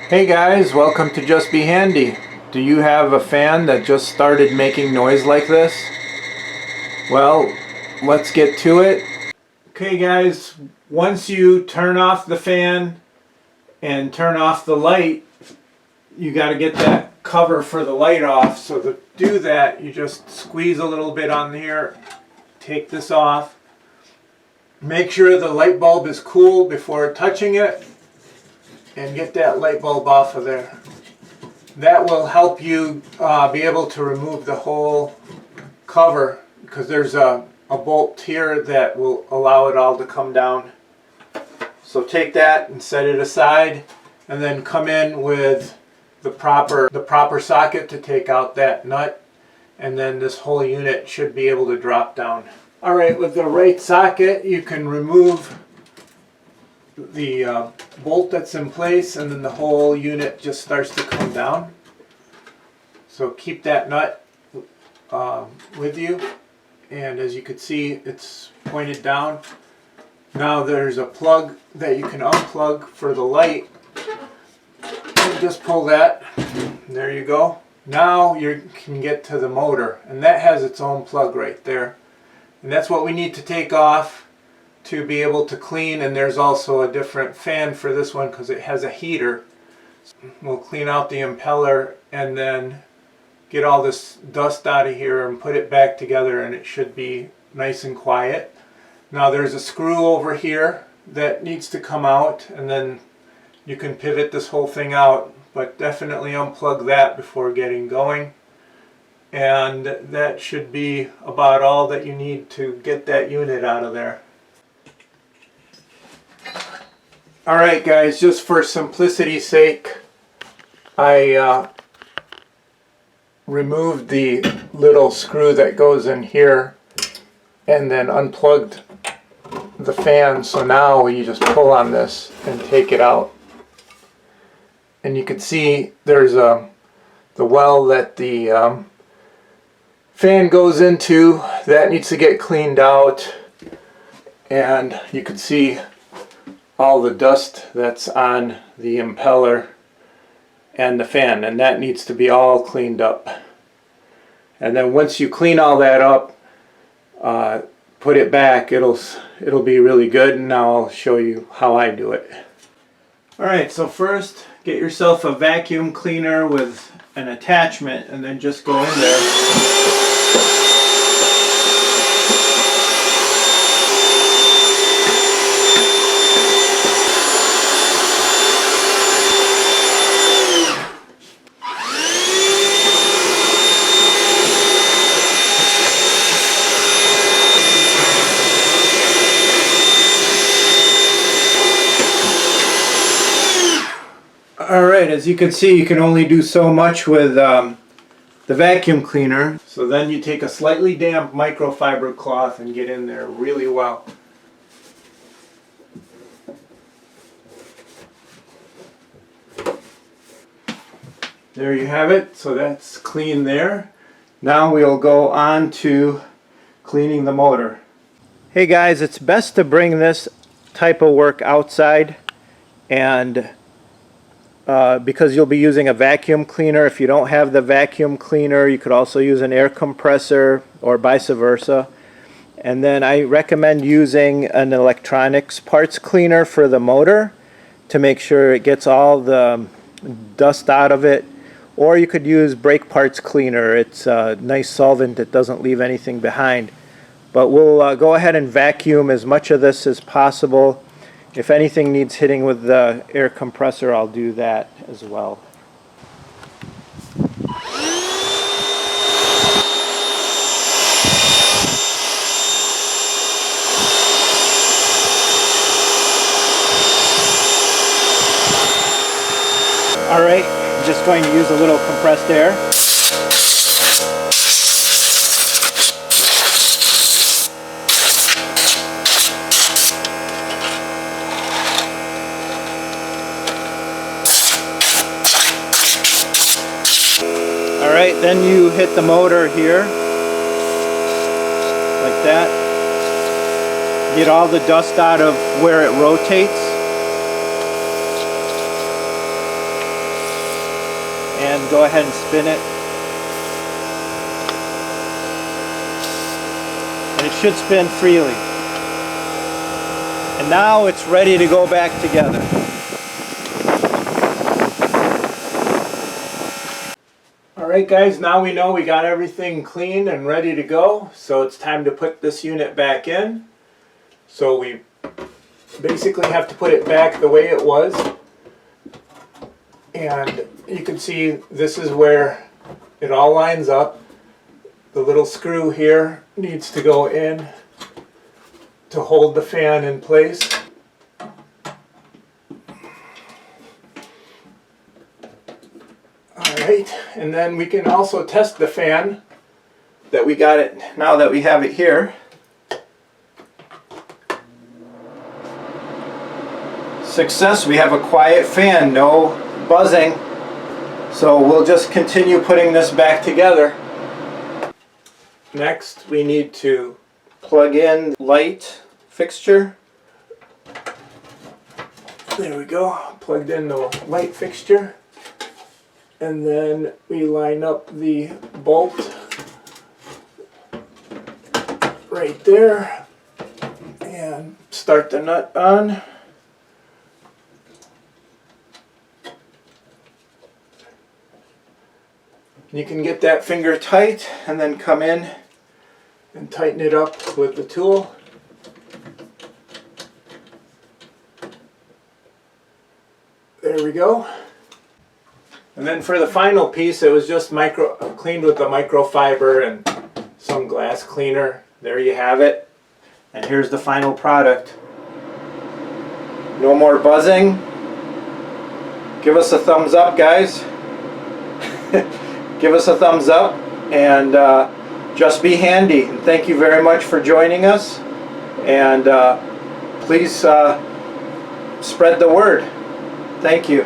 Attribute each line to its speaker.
Speaker 1: Hey guys, welcome to Just Be Handy. Do you have a fan that just started making noise like this? Well, let's get to it. Okay guys, once you turn off the fan and turn off the light, you got to get that cover for the light off. So to do that, you just squeeze a little bit on here, take this off. Make sure the light bulb is cool before touching it, and get that light bulb off of there. That will help you be able to remove the whole cover, because there's a bolt here that will allow it all to come down. So take that and set it aside, and then come in with the proper socket to take out that nut, and then this whole unit should be able to drop down. Alright, with the right socket you can remove the bolt that's in place, and then the whole unit just starts to come down. So keep that nut with you, and as you can see, it's pointed down. Now there's a plug that you can unplug for the light, and just pull that. There you go. Now you can get to the motor, and that has its own plug right there, and that's what we need to take off to be able to clean. And there's also a different fan for this one because it has a heater. We'll clean out the impeller and then get all this dust out of here and put it back together, and it should be nice and quiet. Now there's a screw over here that needs to come out, and then you can pivot this whole thing out, but definitely unplug that before getting going. And that should be about all that you need to get that unit out of there. Alright guys, just for simplicity's sake, I removed the little screw that goes in here and then unplugged the fan. So now you just pull on this and take it out. And you can see there's the well that the fan goes into. That needs to get cleaned out. And you can see all the dust that's on the impeller and the fan, and that needs to be all cleaned up. And then once you clean all that up, put it back, it'll be really good. And now I'll show you how I do it. Alright, so first get yourself a vacuum cleaner with an attachment, and then just go in there. Alright, as you can see, you can only do so much with the vacuum cleaner. So then you take a slightly damp microfiber cloth and get in there really well. There you have it. So that's clean there. Now we'll go on to cleaning the motor. Hey guys, it's best to bring this type of work outside, and because you'll be using a vacuum cleaner. If you don't have the vacuum cleaner, you could also use an air compressor, or vice versa. And then I recommend using an electronics parts cleaner for the motor to make sure it gets all the dust out of it. Or you could use brake parts cleaner. It's a nice solvent that doesn't leave anything behind. But we'll go ahead and vacuum as much of this as possible. If anything needs hitting with the air compressor, I'll do that as well. Alright, I'm just going to use a little compressed air. Alright, then you hit the motor here, like that. Get all the dust out of where it rotates.
Speaker 2: go ahead and spin it. And it should spin freely. And now it's ready to go back together.
Speaker 1: Alright guys, now we know we got everything clean and ready to go, so it's time to put this unit back in. So we basically have to put it back the way it was, and you can see this is where it all lines up. The little screw here needs to go in to hold the fan in place. Alright, and then we can also test the fan that we got it now that we have it here. Success, we have a quiet fan, no buzzing. So we'll just continue putting this back together. Next, we need to plug in the light fixture. There we go, plugged in the light fixture. And then we line up the bolt right there and start the nut on. You can get that finger tight and then come in and tighten it up with the tool. There we go. And then for the final piece, it was just cleaned with the microfiber and some glass cleaner. There you have it. And here's the final product. No more buzzing. Give us a thumbs up, guys. Give us a thumbs up, and just be handy. And thank you very much for joining us. And please spread the word. Thank you.